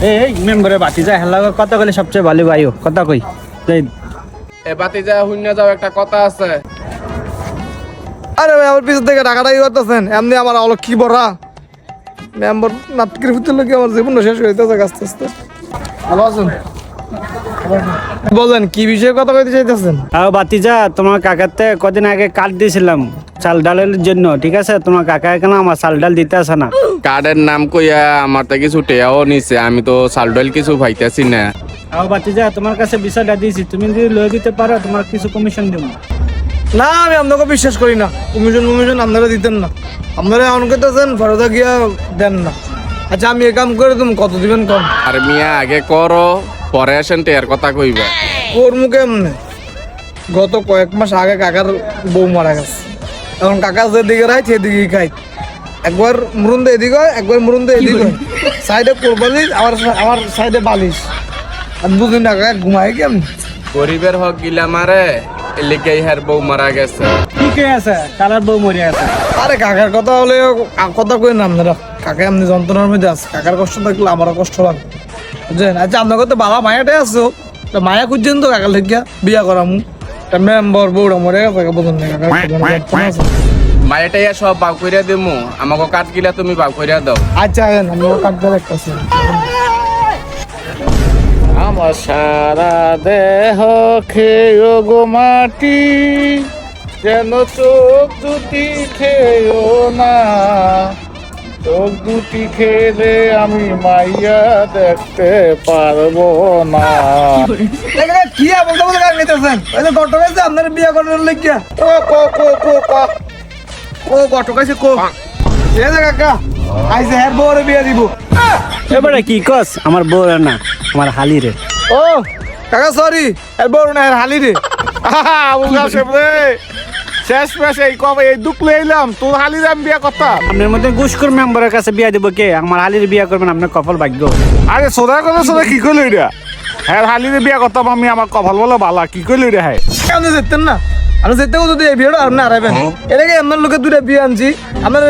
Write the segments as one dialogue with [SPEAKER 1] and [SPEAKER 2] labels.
[SPEAKER 1] এই মেম্বারে বাতি যায় হেলা কথা কইলে সবচেয়ে ভালো ভাইও কথা কই
[SPEAKER 2] এ বাতি যা শূন্য যাও একটা কথা আছে।
[SPEAKER 3] আরে ভাই আমার পিছন থেকে টাকাটাই করতেছেন এমনি আমার অলক কি বড়া মেম্বার নাটকের ভিতরে লোক আমার জীবন শেষ হয়ে যেতেছে আস্তে আস্তে। ভালো আছেন? বলেন কি বিষয়ে কথা কইতে চাইতেছেন?
[SPEAKER 1] বাতি যা তোমার কাকাতে কদিন আগে কার্ড দিয়েছিলাম চাল ডালের জন্য, ঠিক আছে? তোমার কাকা কেন আমার চাল ডাল দিতে আসে না।
[SPEAKER 2] কার্ডের নাম কইয়া আমার তো কিছু টেয়াও নিছে, আমি তো চাল ডাল কিছু পাইতেছি না।
[SPEAKER 1] বাতি যা তোমার কাছে বিষয়টা দিয়েছি, তুমি যদি লয়ে দিতে পারো তোমার কিছু কমিশন দেবো।
[SPEAKER 3] না আমি আপনাকে বিশ্বাস করি না, কমিশন আপনারা দিতেন না, আপনারা এমন করতেছেন ফরদা গিয়া দেন না। আচ্ছা আমি এ কাম করে তুমি কত দিবেন কম?
[SPEAKER 2] আর মিয়া আগে করো পরে আসেন টেয়ার কথা কইবা।
[SPEAKER 3] ওর মুখে এমনি গত কয়েক মাস আগে কাকার বউ মারা গেছে, এখন কাকা যেদিকে রায় সেদিকেই খাই, একবার মুরুন্দে এদিকে হয় একবার মুরুন্দে এদিকে হয়, সাইডে কোরবালিশ আমার সাইডে বালিশ, আর দুদিন কাকা ঘুমাই কেমন?
[SPEAKER 2] গরিবের হক গিলা মারে এলিকে ইহার বউ মারা গেছে।
[SPEAKER 1] ঠিক আছে কালার বউ মরে আছে।
[SPEAKER 3] আরে কাকার কথা হলে কথা কই না আপনারা, কাকা এমনি যন্ত্রণার মধ্যে আছে, কাকার কষ্ট থাকলে আমারও কষ্ট লাগে বুঝলেন। আচ্ছা আপনার তো বাবা মায়াটাই আছো, মায়া খুঁজছেন তো কাকার লেগিয়া বিয়া করামু, একটা মেম্বার বউটা মরে গেছে বুঝুন না কাকার আছে।
[SPEAKER 2] মায়েটাইয়া সব বাউ কইরা দেমু, আমাকে কাঠ গিলা তুমি বাউ কইরা দাও।
[SPEAKER 3] আচ্ছা আমি কাটতে লাগতেছি।
[SPEAKER 4] আমার সারা দেহ খেয়েও গো মাটি, যেন চোখ দুটি খেয়েও না, চোখ দুটি খেলে আমি মাইয়া দেখতে পারবো না।
[SPEAKER 3] কি বলতে বলতে কাক নিতেছেন? ওই যে গটক আছে আপনার বিয়া করার লেগিয়া।
[SPEAKER 4] ও কো কো কো কো
[SPEAKER 3] ও গটক আছে কো ঠিক আছে কাকা, আইসে হ্যাঁ বউরে বিয়া দিব।
[SPEAKER 1] এবারে কি কস? আমার বউ না আমার হালি রে।
[SPEAKER 3] ও কাকা সরি এর বউ না এর হালি রে।
[SPEAKER 4] আবুল কাশেম রে, শেষ মাসে এই কবে এই দুঃখ লইলাম, তোর হালি দাম বিয়া করতাম।
[SPEAKER 1] আপনার মধ্যে ঘুষখোর মেম্বারের কাছে বিয়া দিব কে? আমার হালির বিয়া করবেন আপনার কপাল ভাগ্য।
[SPEAKER 4] আরে সোদা কথা সোদা কি কইল এটা? হ্যাঁ হালিরে বিয়া করতাম আমি, আমার কপাল বলো বালা, কি কইল এটা? হ্যাঁ
[SPEAKER 3] আপনি যেতেন না, আপনি যেতে যদি এই বিয়েটা আপনি হারাবেন। এর আগে আপনার লোকের দুটা বিয়ে আনছি, আপনার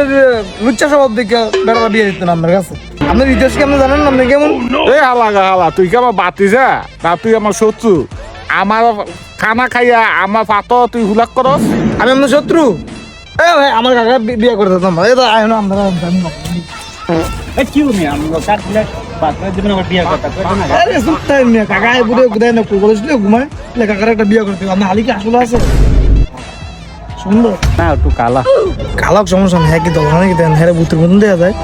[SPEAKER 3] লুচ্চা স্বভাব দেখে বেড়াটা বিয়ে দিতেন আপনার কাছে। আপনার ইতিহাস কি আপনি জানেন না? আপনি কেমন?
[SPEAKER 4] এই হালা তুই কি আমার বাতি যা না, তুই আমার শত্রু। আমার খানা খাইয়া আমার পাত তুই হুলাক করস।
[SPEAKER 3] আমি আপনার শত্রু? এ ভাই আমার কাকা বিয়ে করে দিতাম, এই তো আয় না আপনারা
[SPEAKER 1] কি উনি আমরা কাট দিলে বাতরা দিবেন আবার বিয়া কথা কই না।
[SPEAKER 3] আরে সুত্তাই মিয়া কাকা এই বুড়ে গুদায় না কোল বলেছিল ঘুমায়, কাকার একটা বিয়ে করতে আপনার হালি কি আসলে আছে? সুন্দর
[SPEAKER 1] না একটু কালা
[SPEAKER 3] কালাক সমস্যা নেই, হ্যাঁ কি দোকানে কি দেন হ্যাঁ ভূতের মতন দেওয়া যায়।